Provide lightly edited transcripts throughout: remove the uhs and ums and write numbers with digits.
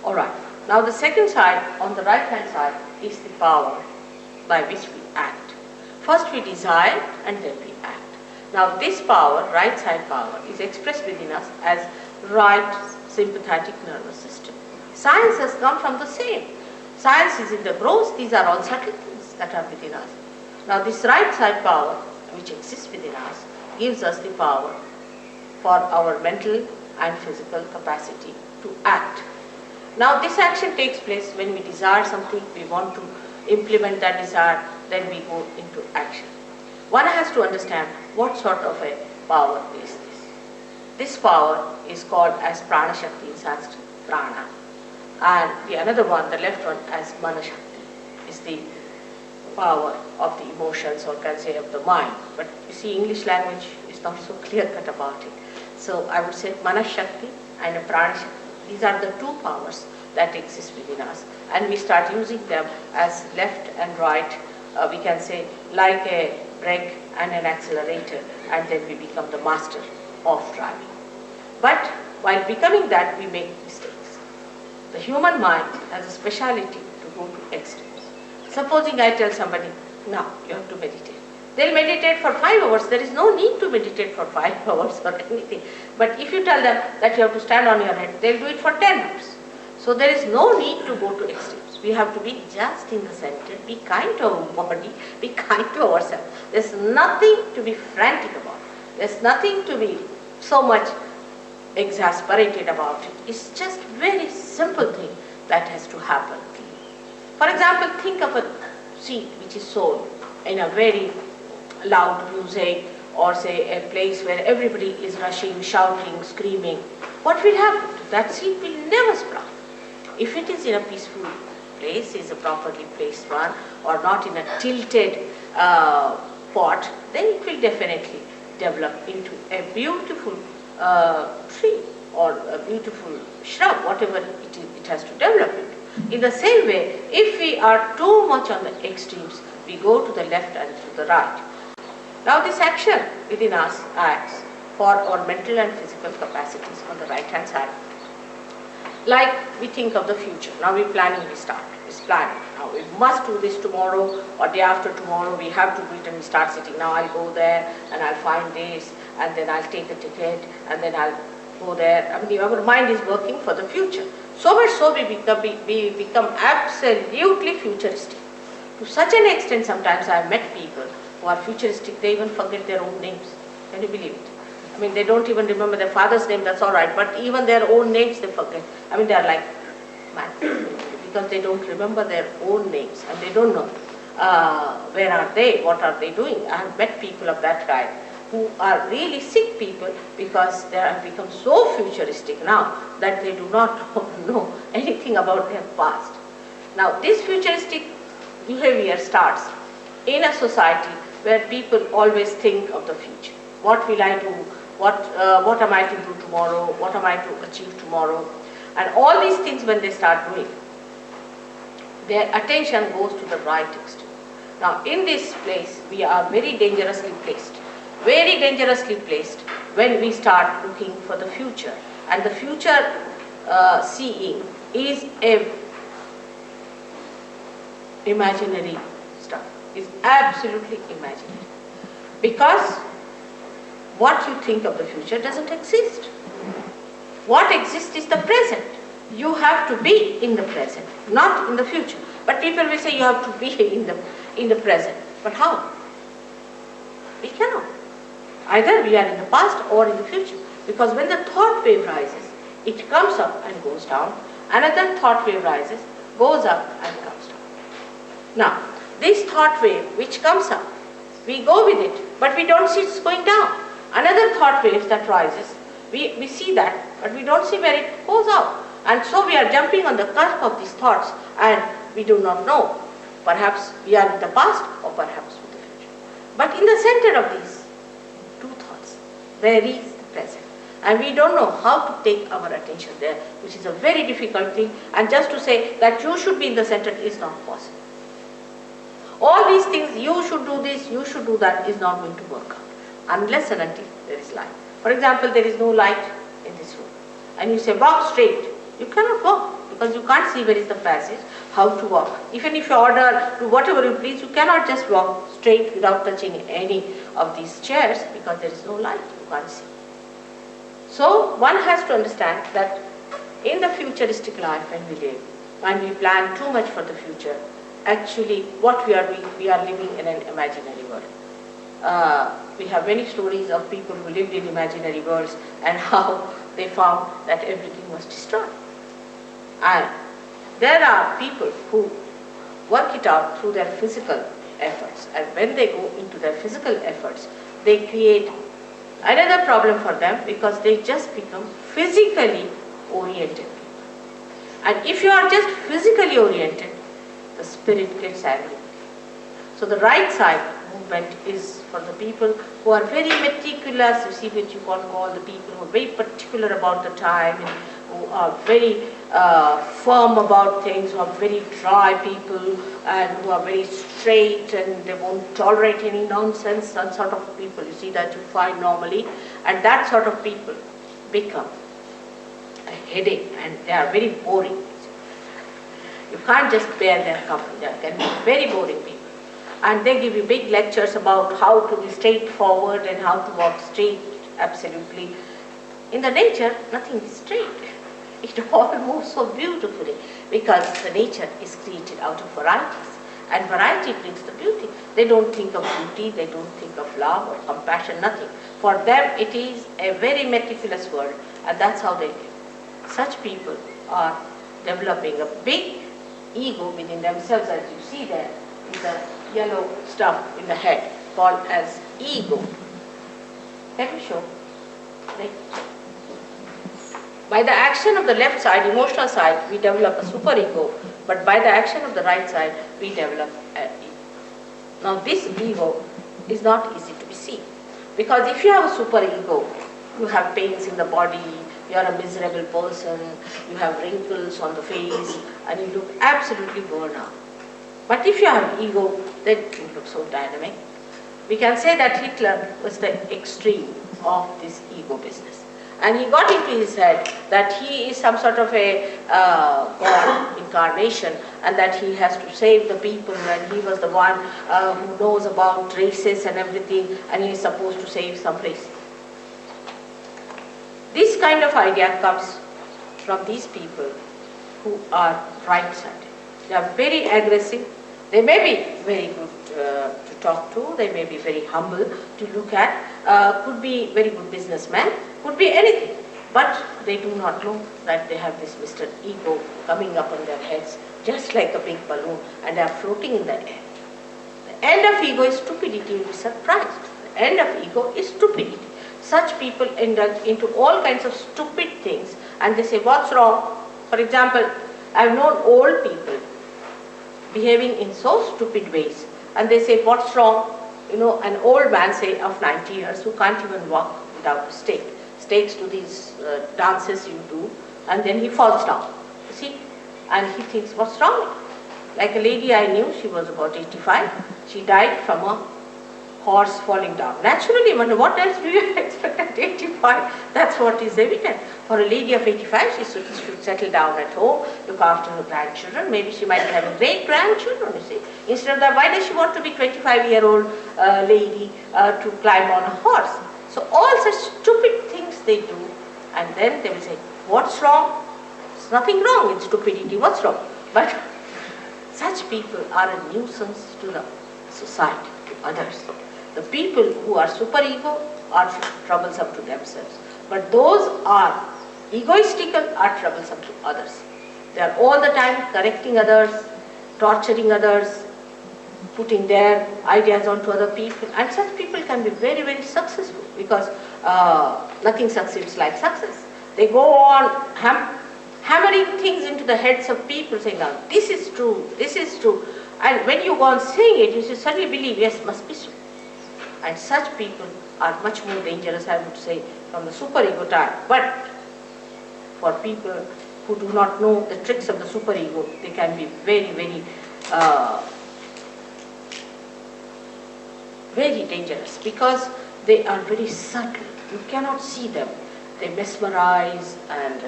Alright, now the second side, on the right hand side, is the power by which we act. First we desire and then we act. Now this power, right side power, is expressed within us as right sympathetic nervous system. Science has come from the same. Science is in the gross, these are all subtle things that are within us. Now this right side power, which exists within us, gives us the power for our mental and physical capacity to act. Now this action takes place when we desire something, we want to implement that desire, then we go into action. One has to understand what sort of a power is this. This power is called as prana shakti in Sanskrit, prana. And the another one, the left one, as mana shakti, is the power of the emotions, or can say of the mind. But you see, English language is not so clear cut about it. So I would say mana shakti and prana shakti. These are the two powers that exist within us, and we start using them as left and right, we can say like a brake and an accelerator, and then we become the master of driving. But while becoming that, we make mistakes. The human mind has a speciality to go to extremes. Supposing I tell somebody, now you have to meditate. They'll meditate for 5 hours. There is no need to meditate for 5 hours or anything. But if you tell them that you have to stand on your head, they'll do it for 10 hours. So there is no need to go to extremes. We have to be just in the center, be kind to our body, be kind to ourselves. There's nothing to be frantic about. There's nothing to be so much exasperated about it. It's just very simple thing that has to happen. For example, think of a seed which is sown in a very loud music, or say a place where everybody is rushing, shouting, screaming. What will happen? That seed will never sprout. If it is in a peaceful place, is a properly placed one, or not in a tilted pot, then it will definitely develop into a beautiful tree or a beautiful shrub, whatever it has to develop into. In the same way, if we are too much on the extremes, we go to the left and to the right. Now this action within us acts for our mental and physical capacities on the right hand side. Like we think of the future. Now we planning, we start. It's planning. Now we must do this tomorrow or day after tomorrow. We have to do it, and we start sitting. Now I'll go there and I'll find this, and then I'll take a ticket, and then I'll go there. I mean, our mind is working for the future. So much so we become absolutely futuristic. To such an extent, sometimes I've met people who are futuristic, they even forget their own names. Can you believe it? I mean, they don't even remember their father's name, that's all right, but even their own names they forget. I mean, they are like mad because they don't remember their own names, and they don't know where are they, what are they doing. I have met people of that kind who are really sick people because they have become so futuristic now that they do not know anything about their past. Now, this futuristic behavior starts in a society where people always think of the future. What will I do? What am I to do tomorrow? What am I to achieve tomorrow? And all these things, when they start doing, their attention goes to the right extreme. Now in this place, we are very dangerously placed. Very dangerously placed when we start looking for the future. And the future seeing is a imaginary stuff. Is absolutely imaginary. Because what you think of the future doesn't exist. What exists is the present. You have to be in the present, not in the future. But people will say you have to be in the present. But how? We cannot. Either we are in the past or in the future. Because when the thought wave rises, it comes up and goes down. Another thought wave rises, goes up and comes down. Now, this thought wave which comes up, we go with it, but we don't see it's going down. Another thought wave that rises, we see that, but we don't see where it goes out. And so we are jumping on the cusp of these thoughts, and we do not know. Perhaps we are in the past, or perhaps in the future. But in the center of these two thoughts, there is the present. And we don't know how to take our attention there, which is a very difficult thing. And just to say that you should be in the center is not possible. All these things, you should do this, you should do that, is not going to work out. Unless and until there is light. For example, there is no light in this room. And you say, walk straight. You cannot walk because you can't see where is the passage, how to walk. Even if you order to whatever you please, you cannot just walk straight without touching any of these chairs because there is no light, you can't see. So one has to understand that in the futuristic life when we live, when we plan too much for the future, actually what we are doing, we are living in an imaginary world. We have many stories of people who lived in imaginary worlds and how they found that everything was destroyed. And there are people who work it out through their physical efforts, and when they go into their physical efforts, they create another problem for them because they just become physically oriented people. And if you are just physically oriented, the spirit gets angry. So the right side movement is for the people who are very meticulous, you see what you can call the people who are very particular about the time, and who are very firm about things, who are very dry people, and who are very straight and they won't tolerate any nonsense. That sort of people you see that you find normally, and that sort of people become a headache and they are very boring. You can't just bear their company, they can be very boring people. And they give you big lectures about how to be straightforward and how to walk straight, absolutely. In the nature, nothing is straight. It all moves so beautifully because the nature is created out of varieties. And variety brings the beauty. They don't think of beauty, they don't think of love or compassion, nothing. For them, it is a very meticulous world, and that's how they live. Such people are developing a big ego within themselves, as you see there, in the yellow stuff in the head, called as ego. Let me show. Right. By the action of the left side, emotional side, we develop a superego, but by the action of the right side, we develop an ego. Now this ego is not easy to be seen, because if you have a superego, you have pains in the body, you are a miserable person, you have wrinkles on the face, and you look absolutely worn out. But if you have ego, then you look so dynamic. We can say that Hitler was the extreme of this ego business. And he got into his head that he is some sort of a God incarnation, and that he has to save the people, and he was the one who knows about races and everything, and he is supposed to save some race. This kind of idea comes from these people who are right-sided. They are very aggressive. They may be very good to talk to. They may be very humble to look at. Could be very good businessmen. Could be anything. But they do not know that they have this Mr. Ego coming up on their heads, just like a big balloon, and they are floating in the air. The end of ego is stupidity. You'll be surprised. The end of ego is stupidity. Such people indulge into all kinds of stupid things, and they say, what's wrong? For example, I've known old people behaving in so stupid ways, and they say, what's wrong? You know, an old man, say, of 90 years, who can't even walk without a stake, stakes to these dances you do, and then he falls down, you see, and he thinks, what's wrong? Like a lady I knew, she was about 85, she died from a horse falling down. Naturally, what else do you expect at 85? That's what is evident. For a lady of 85, she should settle down at home, look after her grandchildren. Maybe she might have great-grandchildren, you see. Instead of that, why does she want to be 25-year-old lady to climb on a horse? So all such stupid things they do, and then they will say, what's wrong? There's nothing wrong in stupidity, what's wrong? But such people are a nuisance to the society, to others. The people who are superego are troublesome to themselves, but those are egoistical are troublesome to others. They are all the time correcting others, torturing others, putting their ideas onto other people, and such people can be very, very successful, because nothing succeeds like success. They go on hammering things into the heads of people, saying, now this is true, and when you go on saying it, you suddenly believe, yes, must be so. And such people are much more dangerous, I would say, from the superego type. But for people who do not know the tricks of the superego, they can be very, very, very dangerous, because they are very subtle. You cannot see them. They mesmerize, and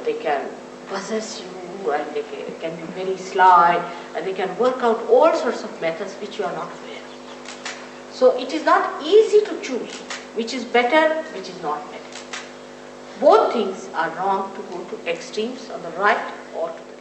they can possess you, and they can be very sly, and they can work out all sorts of methods which you are not aware of. So it is not easy to choose which is better, which is not better. Both things are wrong to go to extremes on the right or to the left.